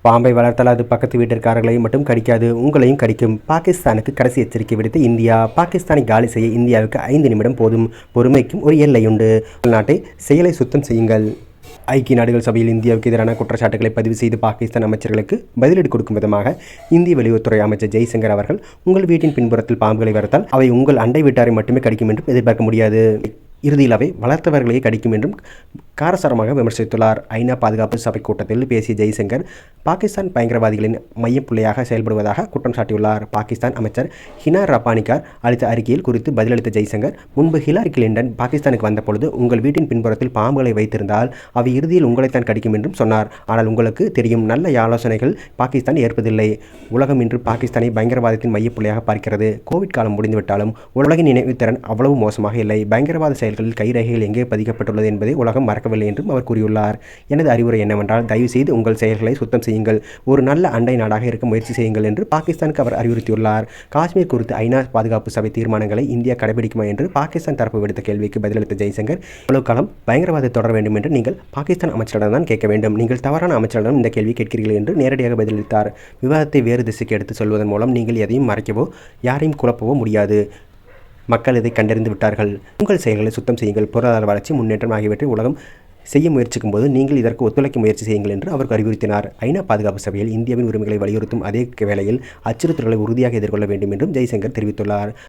பாம்பை வளர்த்தால் அது பக்கத்து வீட்டிற்காரர்களையும் மட்டும் கடிக்காது, உங்களையும் கடிக்கும். பாகிஸ்தானுக்கு கடைசி எச்சரிக்கை விடுத்த இந்தியா. பாகிஸ்தானை காலி செய்ய இந்தியாவுக்கு 5 நிமிடம் போதும். பொறுமைக்கும் ஒரு எல்லையுண்டு. நாட்டை செயலை சுத்தம் செய்யுங்கள். ஐக்கிய நாடுகள் சபையில் இந்தியாவுக்கு எதிரான குற்றச்சாட்டுகளை பதிவு செய்து பாகிஸ்தான் அமைச்சர்களுக்கு பதிலடி கொடுக்கும் விதமாக இந்திய வெளியுறவுத்துறை அமைச்சர் ஜெய்சங்கர் அவர்கள், உங்கள் வீட்டின் பின்புறத்தில் பாம்புகளை வளர்த்தால் அவை உங்கள் அண்டை வீட்டாரை மட்டுமே கடிக்கும் என்றும் எதிர்பார்க்க முடியாது. இறுதியில் அவை வளர்த்தவர்களையே கடிக்கும் என்றும் காரசாரமாக விமர்சித்துள்ளார். ஐநா பாதுகாப்பு சபை கூட்டத்தில் பேசிய ஜெய்சங்கர், பாகிஸ்தான் பயங்கரவாதிகளின் மையப்புள்ளியாக செயல்படுவதாக குற்றம் சாட்டியுள்ளார். பாகிஸ்தான் அமைச்சர் ஹினா ரப்பானிகார் அளித்த அறிக்கையில் குறித்து பதிலளித்த ஜெய்சங்கர், முன்பு ஹிலாரி கிளின்டன் பாகிஸ்தானுக்கு வந்தபொழுது உங்கள் வீட்டின் பின்புறத்தில் பாம்புகளை வைத்திருந்தால் அவை இறுதியில் உங்களைத்தான் கடிக்கும் என்றும் சொன்னார். ஆனால் உங்களுக்கு தெரியும், நல்ல ஆலோசனைகள் பாகிஸ்தான் ஏற்பதில்லை. உலகம் இன்று பாகிஸ்தானை பயங்கரவாதத்தின் மையப்புள்ளியாக பார்க்கிறது. கோவிட் காலம் முடிந்துவிட்டாலும் உலகின் நினைவுத்திறன் அவ்வளவு மோசமாக இல்லை. பயங்கரவாத செயல்களில் கைரேகைகள் எங்கே பதிக்கப்பட்டுள்ளது என்பதை உலகம் மறக்கவில்லை என்றும் அவர் கூறியுள்ளார். எனது அறிவுரை என்னவென்றால், தயவு செய்து உங்கள் செயல்களை சுத்தம் செய்யுங்கள். ஒரு நல்ல அண்டை நாடாக இருக்க முயற்சி செய்யுங்கள் என்று பாகிஸ்தானுக்கு அவர் அறிவுறுத்தியுள்ளார். காஷ்மீர் குறித்து ஐநா பாதுகாப்பு சபை தீர்மானங்களை இந்தியா கடைபிடிக்குமா என்று பாகிஸ்தான் தரப்பு விடுத்த கேள்விக்கு பதிலளித்த ஜெய்சங்கர், எவ்வளவு காலம் பயங்கரவாதத்தை தொடர வேண்டும் என்று நீங்கள் பாகிஸ்தான் அமைச்சரிடம் தான் கேட்க வேண்டும். நீங்கள் தவறான அமைச்சரிடம் இந்த கேள்வி கேட்கிறீர்கள் என்று நேரடியாக பதிலளித்தார். விவாதத்தை வேறு திசைக்கு எடுத்து சொல்வதன் மூலம் நீங்கள் எதையும் மறைக்கவோ யாரையும் குழப்பவோ முடியாது. மக்கள் இதை கண்டறிந்து விட்டார்கள். உங்கள் செயல்களை சுத்தம் செய்யுங்கள். பொருளாதார வளர்ச்சி, முன்னேற்றம் ஆகியவற்றை உலகம் செய்ய முயற்சிக்கும் போது நீங்கள் இதற்கு ஒத்துழைக்க முயற்சி செய்யுங்கள் என்று அவர் அறிவுறுத்தினார். ஐநா பாதுகாப்பு சபையில் இந்தியாவின் உரிமைகளை வலியுறுத்தும் அதே வேளையில் அச்சுறுத்தல்களை உறுதியாக எதிர்கொள்ள வேண்டும் என்றும் ஜெய்சங்கர் தெரிவித்துள்ளார்.